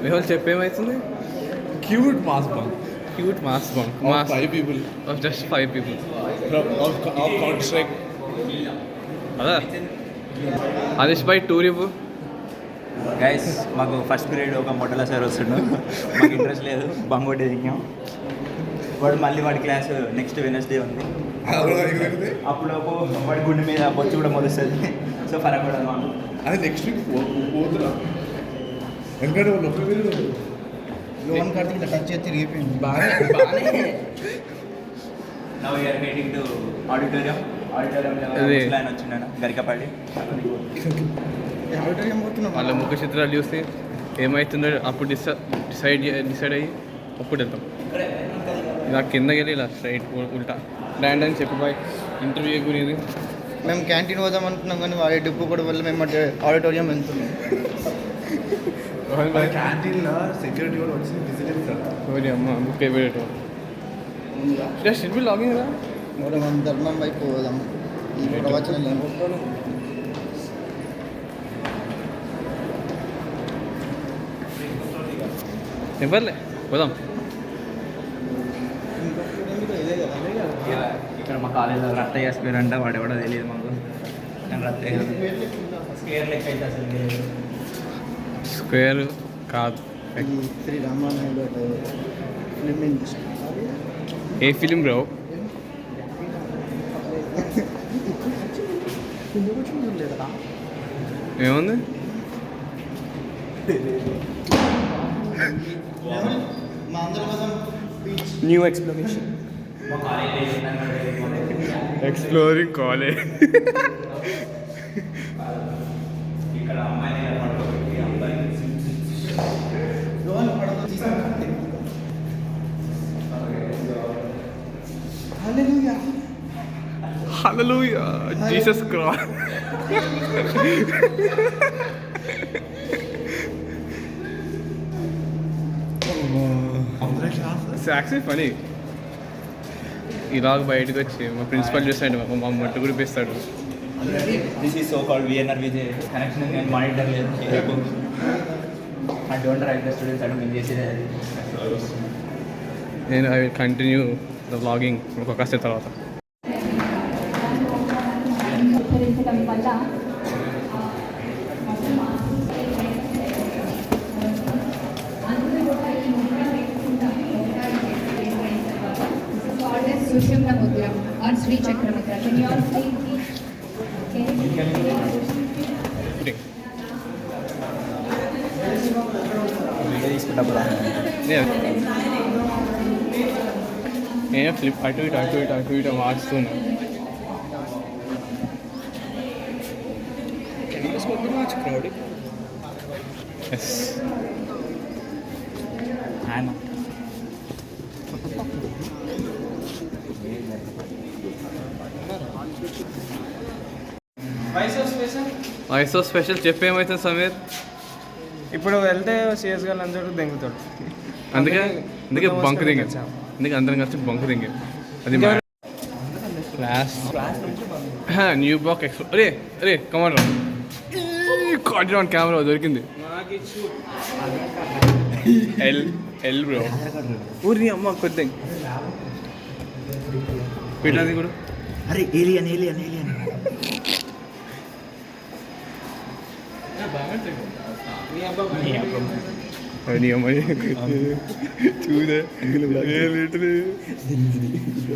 మెహుల్ చెప్పేమవుతుంది? Cute mass bunk. Cute mass bunk. Of 5 people. Just 5 people. Of Counter-Strike. అదా ఆదేశ్ భాయ్ tour ఇవ్వు. Guys మాకు ఫస్ట్ పీరియడ్ ఒక మొట్టల సార్ వస్తుండు, మాకు ఇంట్రెస్ట్ లేదు, బంగోటి దిగాం. మళ్ళీ వాడి క్లాస్ నెక్స్ట్ వెనస్డే ఉంది. అప్పుడు వాడి గుండె మీద బొచ్చు కూడా మొలుస్తుంది. సో ఫరక్ కూడా మాకు అది నెక్స్ట్ వీక్ పోతున్నా. ఎందుకంటే వాళ్ళు ఒక్క వీళ్ళు లోన్ కడితే ఇట్లా టచ్ చేసి తిరిగిపోయింది. Now you are meeting to auditorium. ఆడిటోరియంలో ఆయన వచ్చిండ గరికపాడి. ఆడిటోరియం పోతున్నాం. వాళ్ళ ముఖ చిత్రాలు చూస్తే ఏమవుతుందో అప్పుడు డిసైడ్ అయ్యి అప్పుడు వెళ్తాం. ఇలా కిందకి వెళ్ళి ఇలా స్ట్రైట్ ఉల్టా ల్యాండ్ అని చెప్పి బాయ్ ఇంటర్వ్యూ గురించి. మేము క్యాంటీన్ పోదాం అనుకున్నాం కానీ వాడి డిప్పు కూడా వల్ల మేము ఆడిటోరియం వెళ్తున్నాం. క్యాంటీన్లో సెక్యూరిటీ కూడా వచ్చి విజిట్ చేస్తారు. అమ్మ బుక్ అయిపోయేటో షెడ్యూల్ లాగింగ్ కదా. మనం ధర్మం వైపు పోదాం. ఈ ప్రవచనం ఎవరులే పోదాం. ఇక్కడ మా కాలేజీలో రత్తయ్య స్క్వేర్ అంట, వాడు ఎవడో తెలియదు మాకు. కానీ రత్తయ్య స్క్వేర్ లెక్క అయితే అసలు లేదు. స్క్వేర్ కాదు. Shri Ramanaidu film industry. ఏ ఫిలిం బ్రో? ఏముంది? మా అందరి కోసం న్యూ ఎక్స్ప్లోరేషన్. Exploring college. ఇక్కడ అమ్మాయిని పడుకోబెట్టి అబ్బాయిని hallelujah Jesus cross. Actually funny ఇలాగ బయటకు వచ్చి మా ప్రిన్సిపల్ చూస్తాడు, మా మట్టు కూడా పిస్తాడు. This is so called VNR Vijay connection. నేను మానిటర్ లేదు, I don't write the students అంటే మేము చేసేది అది. నేను I will continue the vlogging ఒక కాసేపు తర్వాత. Sushumna Mudra or Sri Chakra Mudra. Can you all see? నేను ఫ్లిప్ అటు ఇటు మార్చుతున్నా. ఎస్ ఐసో స్పెషల్ చెప్పేమవుతుంది సమీర్? ఇప్పుడు వెళ్తే సిఎస్ గారు అందరూ దెంగుతాడు. అందుకే బంక్ దింగాం. అందుకే అందరం కలిసి బంక్ దింగాం. అది క్లాస్ న్యూ బ్లాక్ ఎక్స్పో. అరే కమాన్ రా, కాట్ ఆన్ కెమెరా దొరికింది. ఎల్ బ్రో ఊరి అమ్మ కొద్ది పెట్టినది కూడా. అరే ఏలియన్ ఏలియన్ ఏలియన్.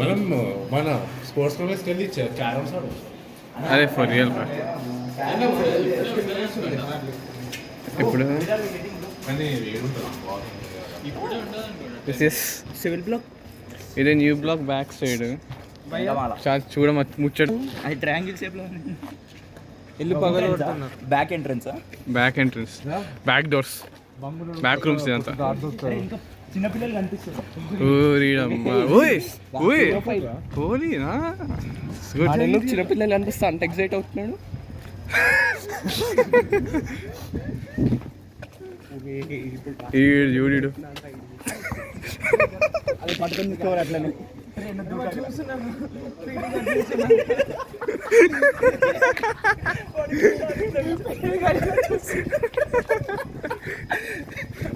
మనం మన స్పోర్ట్స్ కాంప్లెక్స్కి వెళ్ళి క్యారమ్స్ ఆడు. అదే ఫర్ రియల్ ఇప్పుడు సివిల్ బ్లాక్ ఇదే న్యూ బ్లాక్ బ్యాక్ సైడ్. చూడ ముచ్చడు. అది ట్రయాంగిల్ షేప్లో ఇల్లు పగలు కొడుతున్నారు. Back entrance. Back doors, back rooms ఇదంతా. చిన్నపిల్లలు కనిపిస్తారు. చిన్నపిల్లలు కనిపిస్తా అంత ఎక్సైట్ అవుతున్నాడు. చూడు అది పట్టుకొని అట్లనే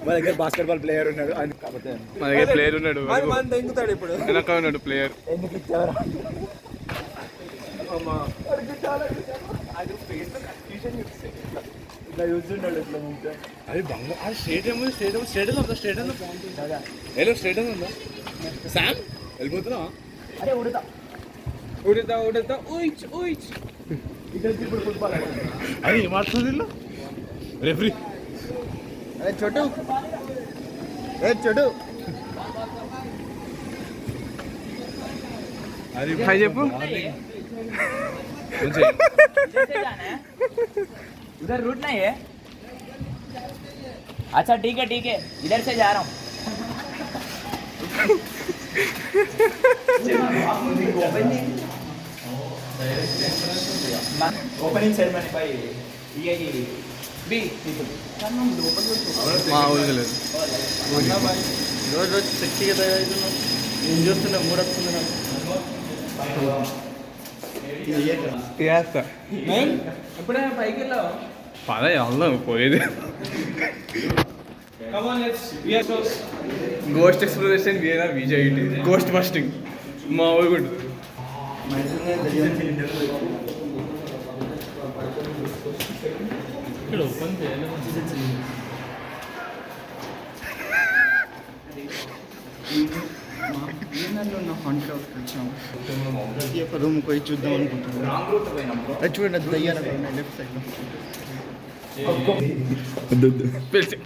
మా దగ్గర బాస్కెట్బాల్ ప్లేయర్ ఉన్నాడు ఆయన కాకపోతే మా దగ్గర ప్లేయర్ ఉన్నాడు దెంగుతాడు ఇప్పుడు వెనక ఉన్నాడు ప్లేయర్. ఎందుకు ఇచ్చావరా ఇట్లా చూస్తున్నాడు ఇట్లా ముందు అది బంగ అది స్టేడియం స్టేడియం హలో స్టేడియం ఉందా శామ్ వెళ్ళిపోతున్నావా? అరే ఉడతా ఉడతా ఊయిచ్ ఇక్కడ ఇప్పుడు ఫుట్బాల్ అది ఏమాడుతుంది రెఫరీ ఏ చోటు అది హాయ్ చెప్పు. उधर रूट नहीं है अच्छा ठीक है इधर से जा रहा हूँ ओपनिंग सेरेमनी by बी మా ఊరికి లేదు. రోజు సెక్సీగా తయారవుతున్నాం. ఏం చూస్తున్నాం మూడు వస్తుంది నాకు. ఎప్పుడైనా పైకి వెళ్ళావా? పద వెళ్దాం పోయేది. Ghost exploration VR Vijay ghost busting మా ఊరు కూడా. ఒక రూమ్ పోయి చూద్దాం అనుకుంటున్నాను. అది చూడండి, అది దయ్యాలు లెఫ్ట్ సైడ్.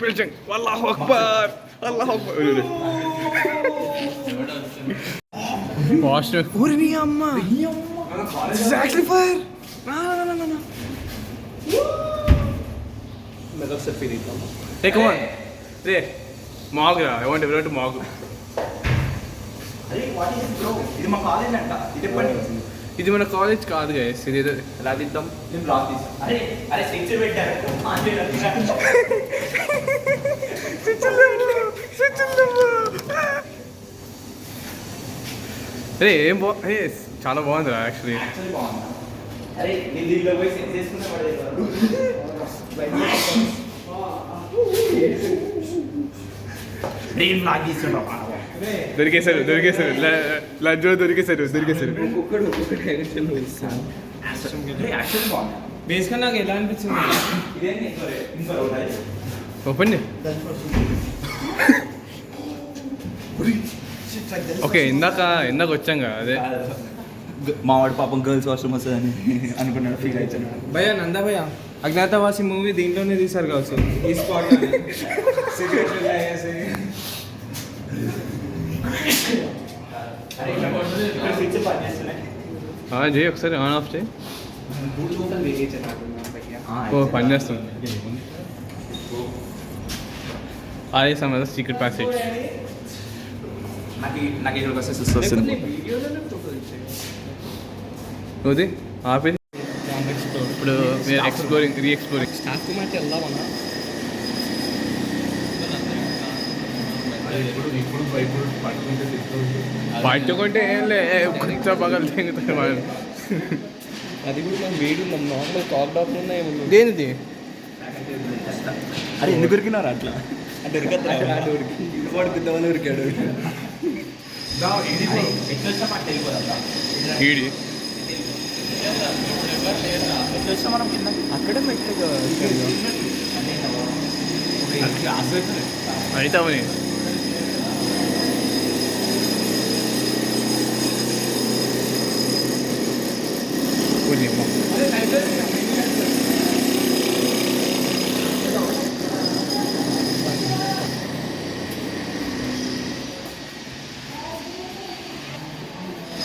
పిలిచంగ్ అల్లాహు అక్బర్ అల్లాహు అక్బర్. ఫాస్ట్ ఊరి నీ అమ్మ exactly fire. Hey, come on. Hey, మాగురా. I want everyone to మాగు. అరే వాట్ ఇస్ బ్రో ఇది మా కాలేజ్ అంట ఇది ఎప్పటి ఇది మన కాలేజ్ కాదు గైస్. ఇది ఎలా తీద్దాం? నేను బ్లాక్ తీసాను అరే స్విచ్ పెట్టారు అరే ఏం చాలా బాగుంది యాక్చువల్లీ. యాక్చువల్లీ బాగుంది. అరే నేను దీంట్లో పోయి సెట్ చేసుకున్నా నేను బ్లాక్ తీస్తున్నా దొరికేశారు లంచ్లో దొరికేశారు. యాక్చువల్లీ బాగుంది. బేస్గా నాకు ఎలా అనిపించింది? ఇదేంటి ఇంకో ఓపెన్ ఓకే. ఇందాక వచ్చాం కదా అదే. మావాడు పాపం గర్ల్స్ వాష్రూమ్ వస్తుందని అనుకున్నాడు, ఫీల్ అవుతున్నాడు. భయ్యా నందా భయ్యా అజ్ఞాతవాసి మూవీ దీంట్లోనే తీశారు కావచ్చు ఈ స్పాట్ సిగరెట్లు తాగేసి. స్విచ్ పనిచేస్తున్నాయి. చేయి ఒకసారి ఆన్ ఆఫ్ చేయి. ఓ పని చేస్తుంది. అదే సమ్ అదర్ సీక్రెట్ ప్యాసేజ్. నాకు ఇక్కడ వస్తే సుస్ వస్తుంది. ఓది ఆపేది. ఇప్పుడు మీరు ఎక్స్ప్లోరింగ్ రీఎక్స్ప్లోరింగ్ పట్టుకుంటే ఏం లే కొంచెం పగలు తెంగుతాయి వాళ్ళు. అది కూడా మనం వేడి ఉన్నాం నార్మల్ కాక్ డాక్టర్ ఉన్నాయి. దేనిది? అరే ఎందుకు ఉరికినారు అట్లా అంటే ఉరికిద్దామని ఉరికాడు. ఈడి మనం కింద అక్కడే మెట్లుగా అవుతామని.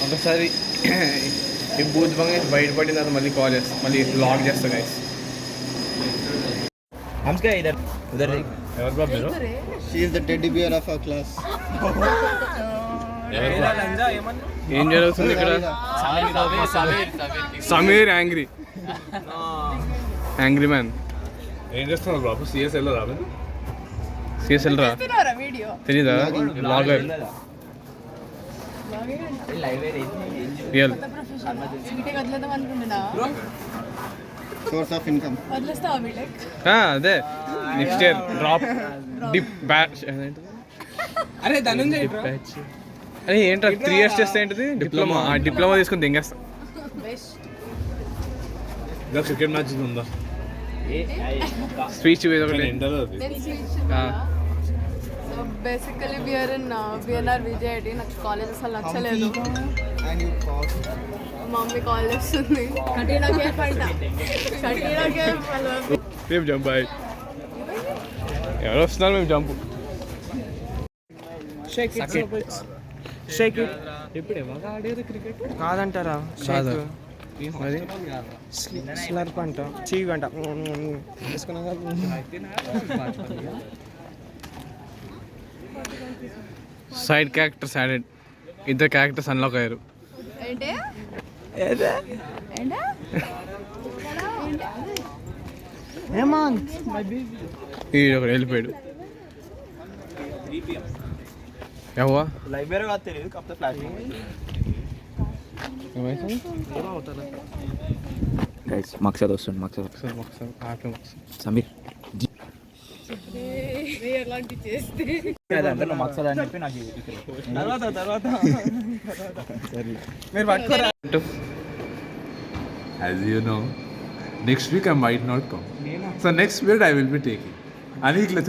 ఒకసారి ఈ బూత్ బంగ్ బయటపడిన తర్వాత మళ్ళీ కాల్ చేస్తాను, మళ్ళీ లాక్ చేస్తా గైస్. హంస్కా ఇధర్ ఉధర్ ఎవరు బాబు మీరు? She is the teddy bear of our class. ఏం జరుగుతుంది ఇక్కడ? Sameer angry man. ఏం చేస్తున్నారు బాబు? సిఎస్ఎల్ రాబు? సిఎస్ఎల్ రా తెలీదా? లాగర్ రియల్ సోర్స్ ఆఫ్ ఇన్కమ్. అదే next year drop dip batch అరే ధనుంజయ్ అరే ఏంట్రా 3 years చేస్తే ఏంటిది డిప్లొమా డిప్లొమా తీసుకుని దింగేస్తా ఇంకా క్రికెట్ మ్యాచ్ ఉందా స్పీచ్ ఏదో ఒకటి ఇంటర్లో అది సో బేసికలీ బిఆర్ విజయ్ నాకు కాలేజ్ అసలు నచ్చలేదు. మమ్మీ కాల్ చేస్తుంది మేము జంప్ అయ్యి ఎవరు వస్తున్నారు మేము జంప్ షేక్ ఇప్పుడు ఎవరు ఆడేది క్రికెట్ కాదంటారా షేక్ మరి స్లర్ప్ అంట చీవ్ అంట side characters added 2 characters unlock అయ్యారు. ఏంటి ఈ ఒకటి వెళ్ళిపోయాడు ఎవవా లైబ్రరీ కాదు తెలియదు కాకపోతే ఫ్లాష్ గైస్ మక్సద్ వస్తుంది మక్సద్ సమీర్ అంటే నువ్వు మక్సద్ అని చెప్పి నాకు తర్వాత మీరు పట్టుకోరా As you know, next week I might not come. So next week I will be taking. Anik la